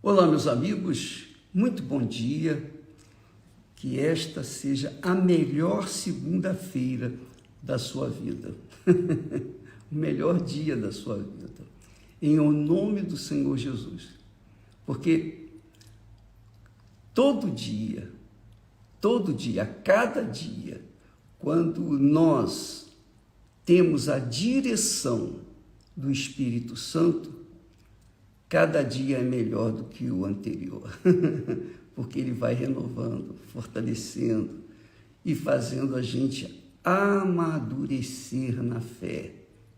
Olá, meus amigos, muito bom dia, que esta seja a melhor segunda-feira da sua vida, o melhor dia da sua vida, em nome do Senhor Jesus, porque todo dia, cada dia, quando nós temos a direção do Espírito Santo, cada dia é melhor do que o anterior, porque ele vai renovando, fortalecendo e fazendo a gente amadurecer na fé,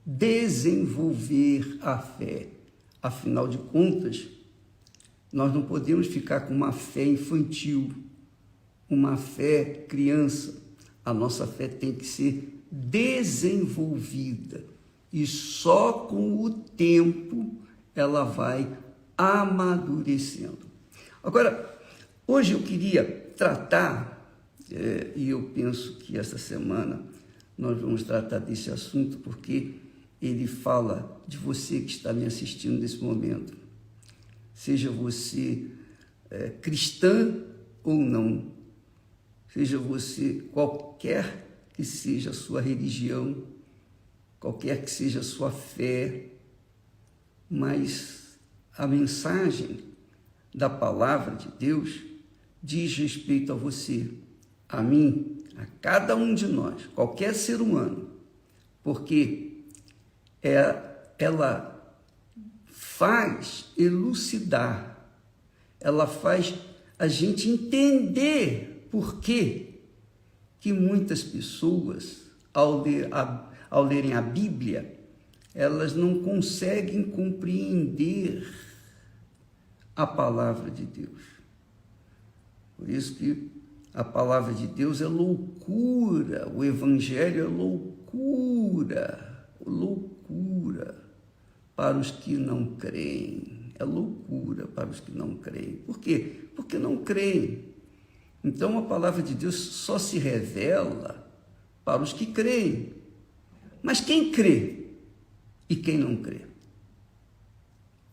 desenvolver a fé. Afinal de contas, nós não podemos ficar com uma fé infantil, uma fé criança. A nossa fé tem que ser desenvolvida e só com o tempo ela vai amadurecendo. Agora, hoje eu queria tratar, e eu penso que essa semana nós vamos tratar desse assunto, porque ele fala de você que está me assistindo nesse momento. Seja você cristã ou não, seja você qualquer que seja a sua religião, qualquer que seja a sua fé, mas a mensagem da palavra de Deus diz respeito a você, a mim, a cada um de nós, qualquer ser humano, porque ela faz elucidar, ela faz a gente entender por que muitas pessoas, ao lerem a Bíblia, elas não conseguem compreender a palavra de Deus. Por isso que a palavra de Deus é loucura, o Evangelho é loucura para os que não creem. É loucura para os que não creem. Por quê? Porque não creem. Então a palavra de Deus só se revela para os que creem. Mas quem crê? E quem não crê?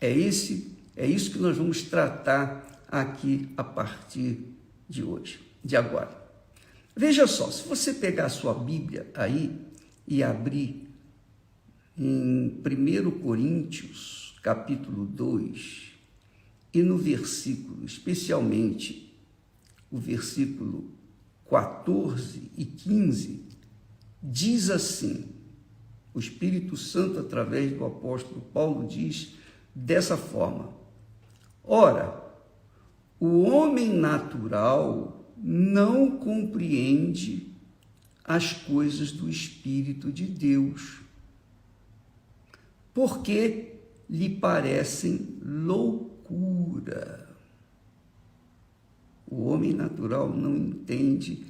É isso que nós vamos tratar aqui a partir de hoje, de agora. Veja só, se você pegar a sua Bíblia aí e abrir em 1 Coríntios, capítulo 2, e no versículo, especialmente o versículo 14 e 15, diz assim: o Espírito Santo, através do apóstolo Paulo, diz dessa forma: ora, o homem natural não compreende as coisas do Espírito de Deus, porque lhe parecem loucura. O homem natural não entende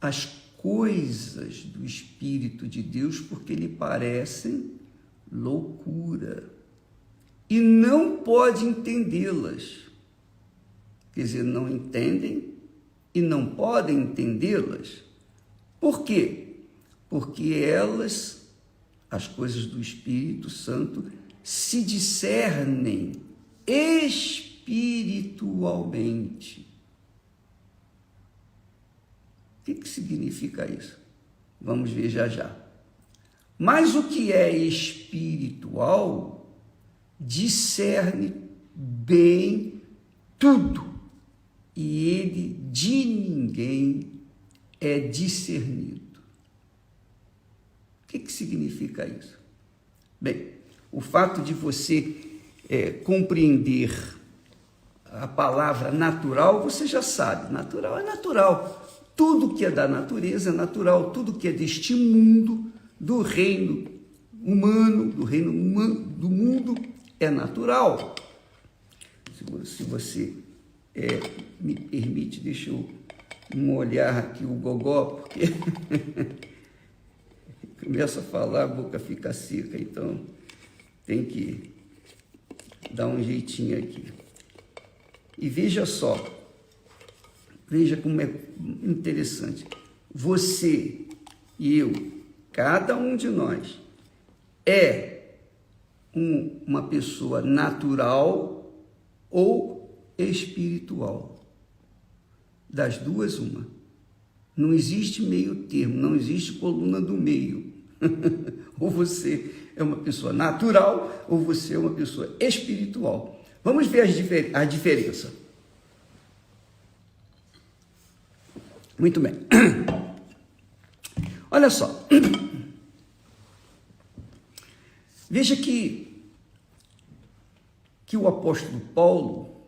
as coisas do Espírito de Deus porque lhe parecem loucura e não pode entendê-las. Quer dizer, não entendem e não podem entendê-las. Por quê? Porque elas, as coisas do Espírito Santo, se discernem espiritualmente. O que significa isso? Vamos ver já já. Mas o que é espiritual discerne bem tudo, e ele de ninguém é discernido. O que significa isso? Bem, o fato de você compreender a palavra natural, você já sabe, natural é natural. Tudo que é da natureza é natural, tudo que é deste mundo, do reino humano, do mundo, é natural. Se você me permite, deixa eu molhar aqui o gogó, porque começa a falar, a boca fica seca, então tem que dar um jeitinho aqui. E veja só, veja como é interessante. Você e eu, cada um de nós, é uma pessoa natural ou espiritual. Das duas, uma. Não existe meio termo, não existe coluna do meio. Ou você é uma pessoa natural, ou você é uma pessoa espiritual. Vamos ver a diferença. Muito bem. Olha só. Veja que o apóstolo Paulo,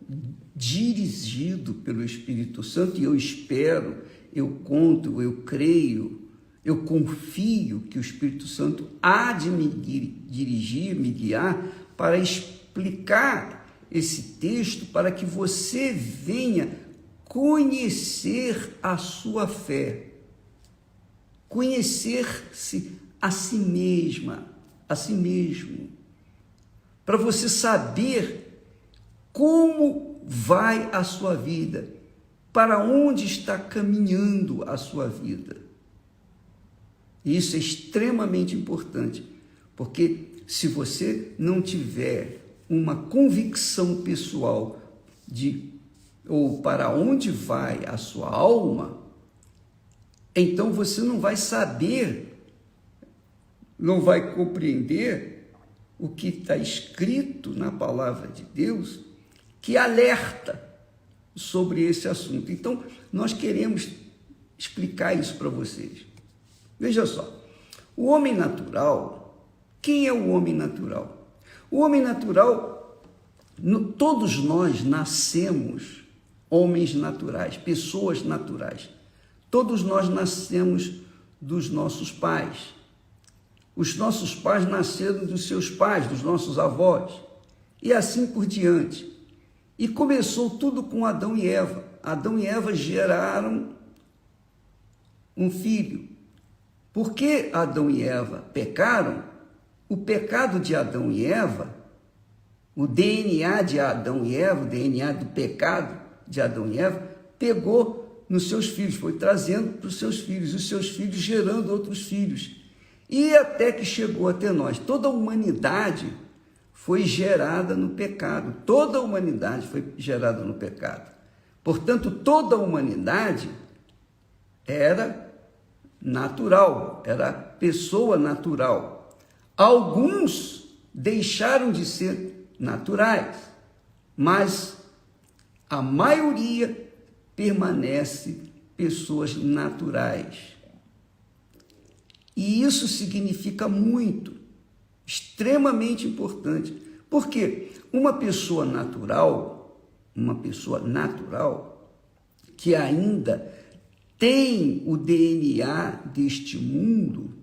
dirigido pelo Espírito Santo, e eu espero, eu conto, eu creio, eu confio que o Espírito Santo há de me dirigir, me guiar, para explicar esse texto, para que você venha conhecer a sua fé, conhecer-se a si mesma, a si mesmo, para você saber como vai a sua vida, para onde está caminhando a sua vida. E isso é extremamente importante, porque se você não tiver uma convicção pessoal ou para onde vai a sua alma, então você não vai saber, não vai compreender o que está escrito na palavra de Deus, que alerta sobre esse assunto. Então, nós queremos explicar isso para vocês. Veja só, o homem natural, quem é o homem natural? O homem natural, todos nós nascemos homens naturais, pessoas naturais. Todos nós nascemos dos nossos pais. Os nossos pais nasceram dos seus pais, dos nossos avós, e assim por diante. E começou tudo com Adão e Eva. Adão e Eva geraram um filho. Por que Adão e Eva pecaram? O pecado de Adão e Eva, o DNA de Adão e Eva, o DNA do pecado de Adão e Eva, pegou nos seus filhos, foi trazendo para os seus filhos, os seus filhos gerando outros filhos. E até que chegou até nós. Toda a humanidade foi gerada no pecado. Toda a humanidade foi gerada no pecado. Portanto, toda a humanidade era natural, era pessoa natural. Alguns deixaram de ser naturais, mas a maioria permanece pessoas naturais. E isso significa muito, extremamente importante, porque uma pessoa natural que ainda tem o DNA deste mundo,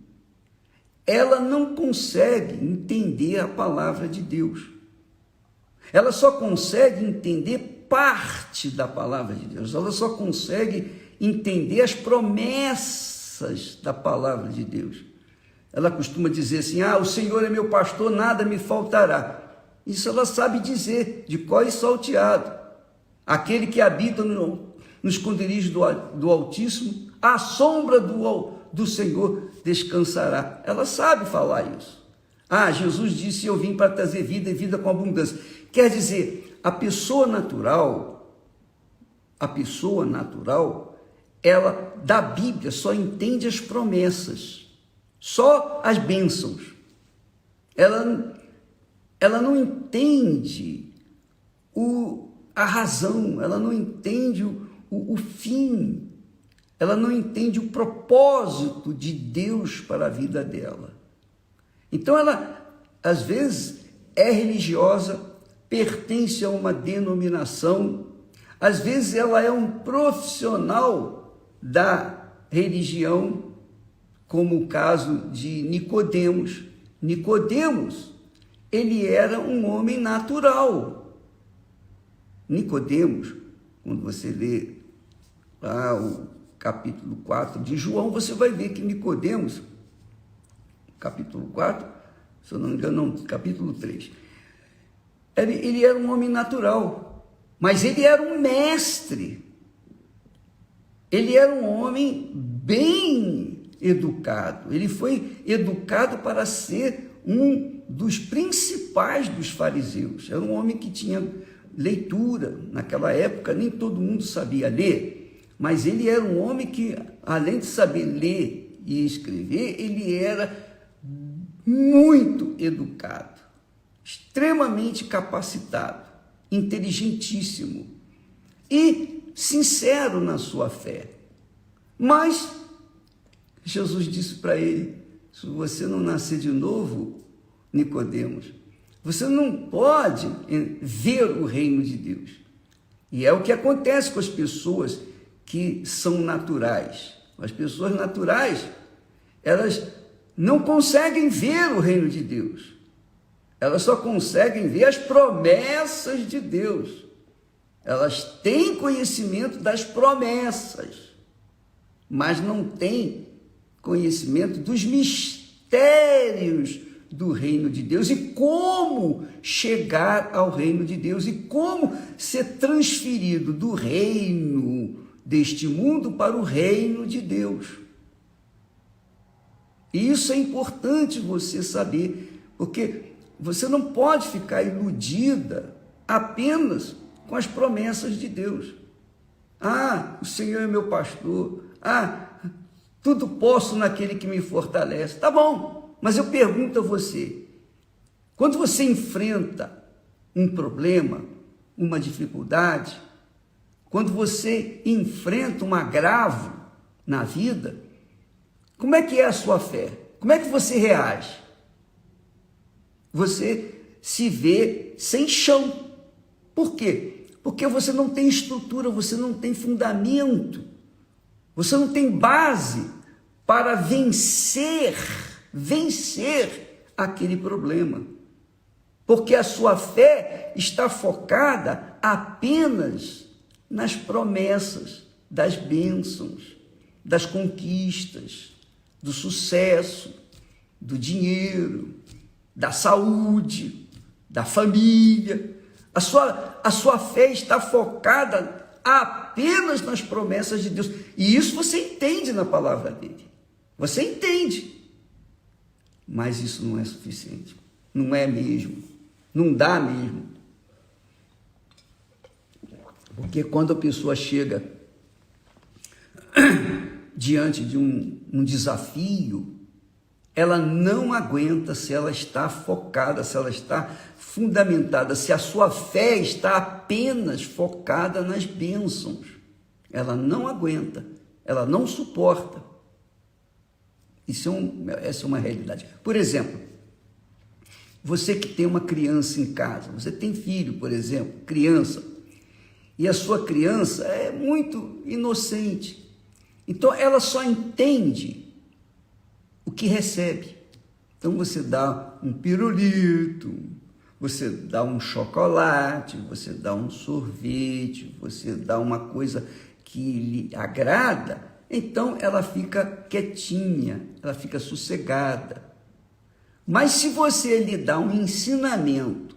ela não consegue entender a palavra de Deus. Ela só consegue entender parte da palavra de Deus, ela só consegue entender as promessas da palavra de Deus. Ela costuma dizer assim: o Senhor é meu pastor, nada me faltará. Isso ela sabe dizer, de cor e salteado. Aquele que habita no esconderijo do Altíssimo, à sombra do Senhor descansará. Ela sabe falar isso. Jesus disse: eu vim para trazer vida e vida com abundância. Quer dizer, a pessoa natural, ela, da Bíblia, só entende as promessas, só as bênçãos. Ela não entende a razão, ela não entende o fim, ela não entende o propósito de Deus para a vida dela. Então ela, às vezes, é religiosa, pertence a uma denominação, às vezes ela é um profissional da religião, como o caso de Nicodemos. Nicodemos, ele era um homem natural. Nicodemos, quando você lê lá o capítulo 4 de João, você vai ver que Nicodemos, capítulo 4, se eu não me engano, não, capítulo 3, ele era um homem natural, mas ele era um mestre. Ele era um homem bem educado. Ele foi educado para ser um dos principais dos fariseus. Era um homem que tinha leitura. Naquela época, nem todo mundo sabia ler, mas ele era um homem que, além de saber ler e escrever, ele era muito educado, extremamente capacitado, inteligentíssimo e sincero na sua fé. Mas Jesus disse para ele: se você não nascer de novo, Nicodemos, você não pode ver o reino de Deus. E é o que acontece com as pessoas que são naturais. As pessoas naturais, elas não conseguem ver o reino de Deus. Elas só conseguem ver as promessas de Deus. Elas têm conhecimento das promessas, mas não têm conhecimento dos mistérios do reino de Deus e como chegar ao reino de Deus e como ser transferido do reino deste mundo para o reino de Deus. E isso é importante você saber, porque você não pode ficar iludida apenas com as promessas de Deus. Ah, o Senhor é meu pastor. Ah, tudo posso naquele que me fortalece. Tá bom, mas eu pergunto a você, quando você enfrenta um problema, uma dificuldade, quando você enfrenta um agravo na vida, como é que é a sua fé? Como é que você reage? Você se vê sem chão. Por quê? Porque você não tem estrutura, você não tem fundamento, você não tem base para vencer aquele problema. Porque a sua fé está focada apenas nas promessas, das bênçãos, das conquistas, do sucesso, do dinheiro, da saúde, da família. A sua fé está focada apenas nas promessas de Deus. E isso você entende na palavra dele. Você entende. Mas isso não é suficiente. Não é mesmo. Não dá mesmo. Porque quando a pessoa chega diante de um desafio, ela não aguenta se ela está focada, se ela está fundamentada, se a sua fé está apenas focada nas bênçãos. Ela não aguenta, ela não suporta. Essa é uma realidade. Por exemplo, você que tem uma criança em casa, você tem filho, por exemplo, criança, e a sua criança é muito inocente. Então, ela só entende o que recebe. Então, você dá um pirulito, você dá um chocolate, você dá um sorvete, você dá uma coisa que lhe agrada, então ela fica quietinha, ela fica sossegada. Mas se você lhe dá um ensinamento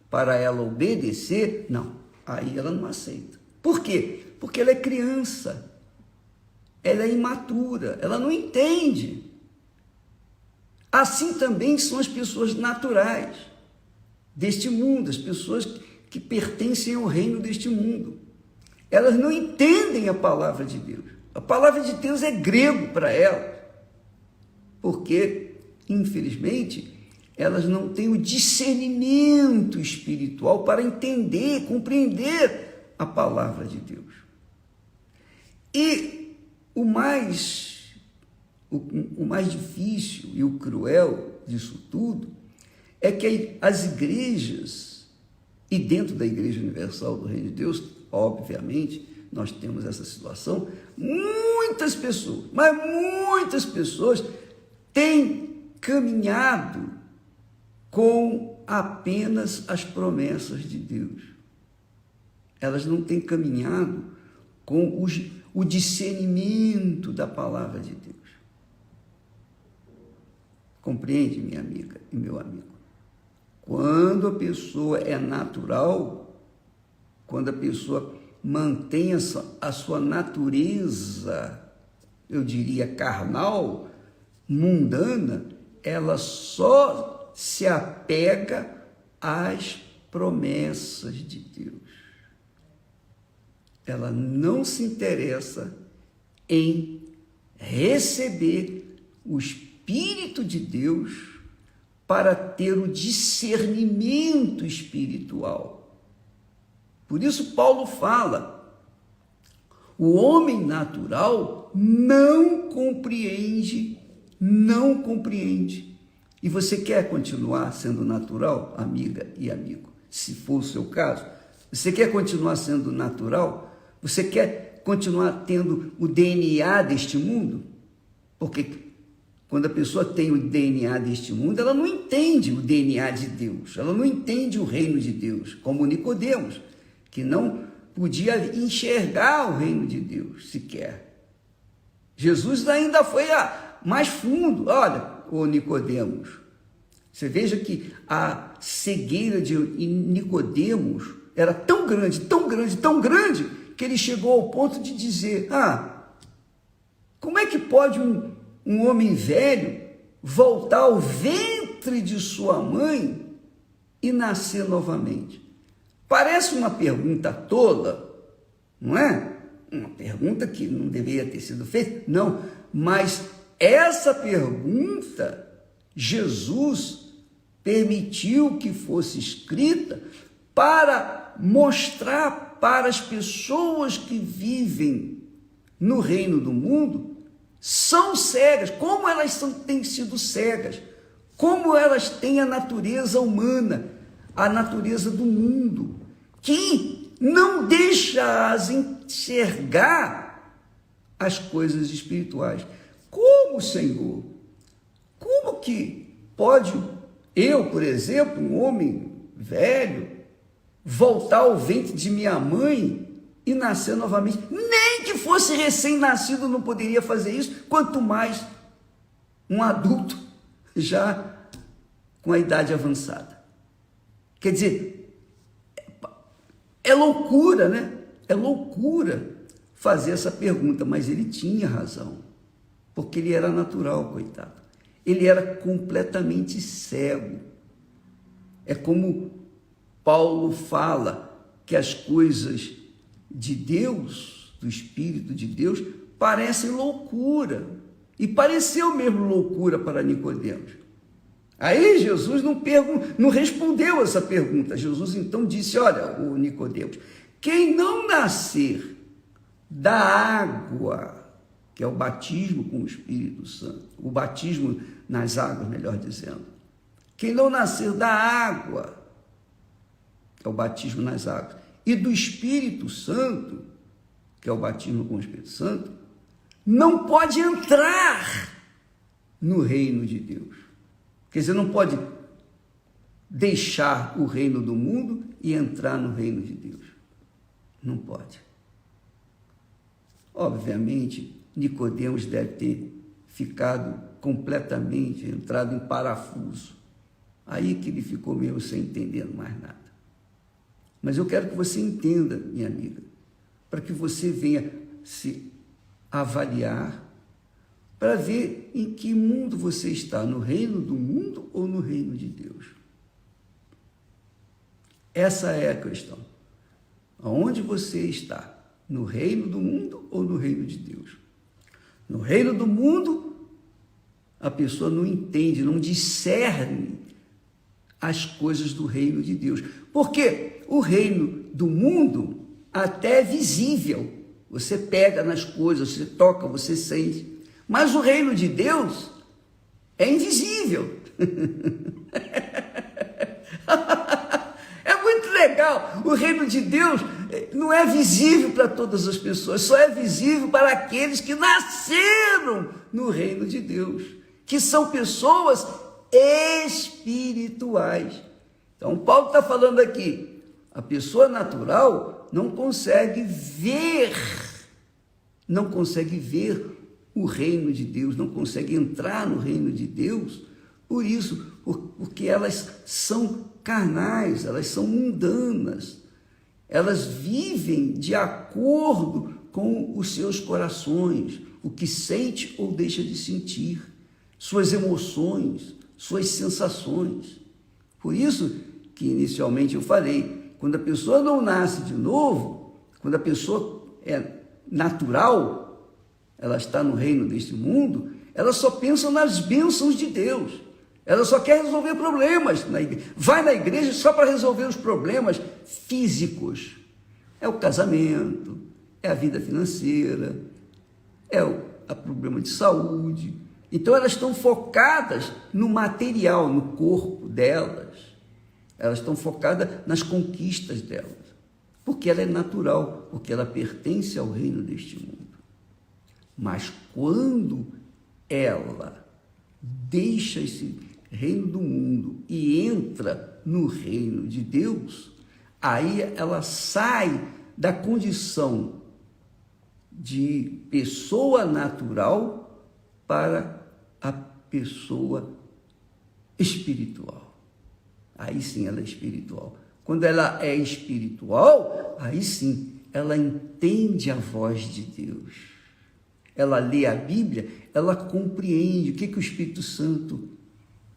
para ela obedecer, não, aí ela não aceita. Por quê? Porque ela é criança, ela é imatura, ela não entende. Assim também são as pessoas naturais deste mundo, as pessoas que pertencem ao reino deste mundo. Elas não entendem a palavra de Deus. A palavra de Deus é grego para elas, porque, infelizmente, elas não têm o discernimento espiritual para entender, compreender a palavra de Deus. E o mais difícil e o cruel disso tudo é que as igrejas, e dentro da Igreja Universal do Reino de Deus, obviamente, nós temos essa situação, muitas pessoas, mas muitas pessoas têm caminhado com apenas as promessas de Deus. Elas não têm caminhado com o discernimento da palavra de Deus. Compreende, minha amiga e meu amigo? Quando a pessoa é natural, quando a pessoa mantém a sua natureza, eu diria carnal, mundana, ela só se apega às promessas de Deus. ela não se interessa em receber o Espírito de Deus para ter o discernimento espiritual. Por isso Paulo fala, o homem natural não compreende. E você quer continuar sendo natural, amiga e amigo? Se for o seu caso, você quer continuar sendo natural? Você quer continuar tendo o DNA deste mundo? Porque quando a pessoa tem o DNA deste mundo, ela não entende o DNA de Deus, ela não entende o reino de Deus, como Nicodemos, que não podia enxergar o reino de Deus sequer. Jesus ainda foi mais fundo. Olha, ô Nicodemos, você veja que a cegueira de Nicodemos era tão grande, que ele chegou ao ponto de dizer, como é que pode um homem velho voltar ao ventre de sua mãe e nascer novamente? Parece uma pergunta tola, não é? Uma pergunta que não deveria ter sido feita, não, mas essa pergunta Jesus permitiu que fosse escrita para mostrar para as pessoas que vivem no reino do mundo, são cegas, como elas têm sido cegas, como elas têm a natureza humana, a natureza do mundo, que não deixa-as enxergar as coisas espirituais. Como, Senhor? Como que pode eu, por exemplo, um homem velho, voltar ao ventre de minha mãe e nascer novamente? Nem que fosse recém-nascido não poderia fazer isso, quanto mais um adulto já com a idade avançada. Quer dizer, é loucura, né? É loucura fazer essa pergunta, mas ele tinha razão, porque ele era natural, coitado. Ele era completamente cego. É como Paulo fala que as coisas de Deus, do Espírito de Deus, parecem loucura. E pareceu mesmo loucura para Nicodemos. Aí Jesus não respondeu essa pergunta. Jesus então disse, olha, o Nicodemos, quem não nascer da água, que é o batismo com o Espírito Santo, o batismo nas águas, melhor dizendo, quem não nascer da água, que é o batismo nas águas, e do Espírito Santo, que é o batismo com o Espírito Santo, não pode entrar no reino de Deus. Quer dizer, não pode deixar o reino do mundo e entrar no reino de Deus. Não pode. Obviamente, Nicodemos deve ter ficado completamente, entrado em parafuso. Aí que ele ficou meio sem entender mais nada. Mas eu quero que você entenda, minha amiga, para que você venha se avaliar, para ver em que mundo você está, no reino do mundo ou no reino de Deus. Essa é a questão. Aonde você está? No reino do mundo ou no reino de Deus? No reino do mundo, a pessoa não entende, não discerne as coisas do reino de Deus. Porque o reino do mundo até é visível. Você pega nas coisas, você toca, você sente. Mas o reino de Deus é invisível. É muito legal. O reino de Deus não é visível para todas as pessoas, só é visível para aqueles que nasceram no reino de Deus, que são pessoas espirituais. Então, Paulo está falando aqui, a pessoa natural não consegue ver o reino de Deus, não consegue entrar no reino de Deus, por isso, porque elas são carnais, elas são mundanas, elas vivem de acordo com os seus corações, o que sente ou deixa de sentir, suas emoções, suas sensações. Por isso que inicialmente eu falei, quando a pessoa não nasce de novo, Quando a pessoa é natural, ela está no reino deste mundo, ela só pensa nas bênçãos de Deus. Ela só quer resolver problemas na igreja. Vai na igreja só para resolver os problemas físicos. É o casamento, é a vida financeira, é o problema de saúde. Então elas estão focadas no material, no corpo delas. Elas estão focadas nas conquistas delas. Porque ela é natural, porque ela pertence ao reino deste mundo. Mas quando ela deixa esse reino do mundo e entra no reino de Deus, aí ela sai da condição de pessoa natural para a pessoa espiritual. Aí sim ela é espiritual. Quando ela é espiritual, aí sim ela entende a voz de Deus. Ela lê a Bíblia, ela compreende o que o Espírito Santo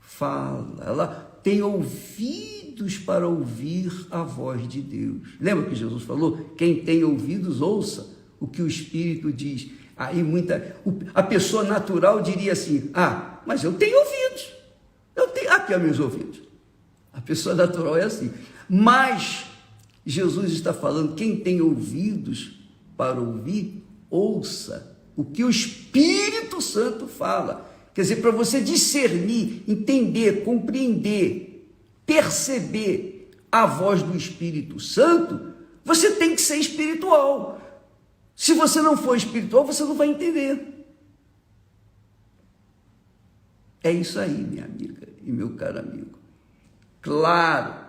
fala. Ela tem ouvidos para ouvir a voz de Deus. Lembra que Jesus falou? Quem tem ouvidos, ouça o que o Espírito diz. Aí a pessoa natural diria assim, mas eu tenho ouvidos. Aqui são meus ouvidos. A pessoa natural é assim. Mas Jesus está falando, quem tem ouvidos para ouvir, ouça o que o Espírito Santo fala. Quer dizer, para você discernir, entender, compreender, perceber a voz do Espírito Santo, você tem que ser espiritual. Se você não for espiritual, você não vai entender. É isso aí, minha amiga e meu caro amigo. Claro,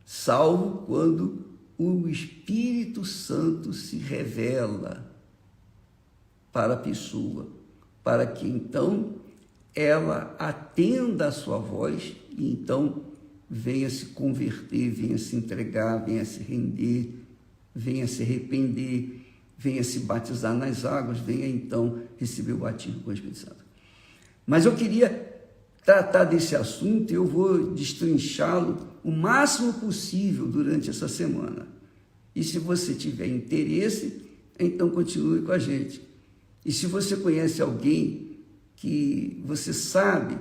salvo quando o Espírito Santo se revela para a pessoa, para que então ela atenda a sua voz e então venha se converter, venha se entregar, venha se render, venha se arrepender, venha se batizar nas águas, venha então receber o batismo com o Espírito Santo. Mas eu queria tratar desse assunto e eu vou destrinchá-lo o máximo possível durante essa semana. E se você tiver interesse, então continue com a gente. E se você conhece alguém que você sabe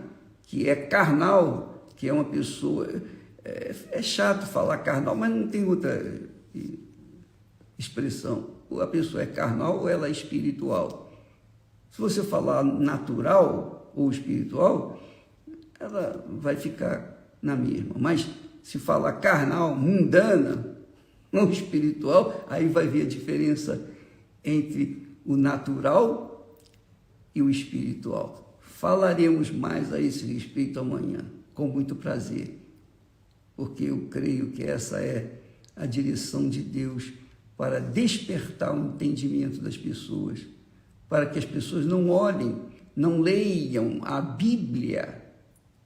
que é carnal, que é uma pessoa... É chato falar carnal, mas não tem outra expressão. Ou a pessoa é carnal ou ela é espiritual. Se você falar natural ou espiritual, ela vai ficar na mesma. Mas se falar carnal, mundana, não espiritual, aí vai ver a diferença entre o natural e o espiritual. Falaremos mais a esse respeito amanhã, com muito prazer, porque eu creio que essa é a direção de Deus para despertar o entendimento das pessoas, para que as pessoas não olhem, não leiam a Bíblia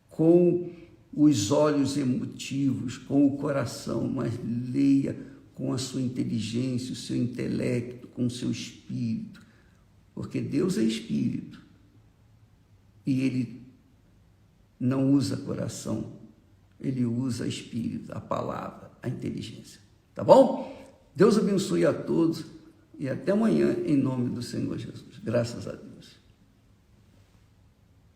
com os olhos emotivos, com o coração, mas leia com a sua inteligência, o seu intelecto, com o seu espírito, porque Deus é espírito e Ele não usa coração, Ele usa espírito, a palavra, a inteligência. Tá bom? Deus abençoe a todos e até amanhã em nome do Senhor Jesus. Graças a Deus.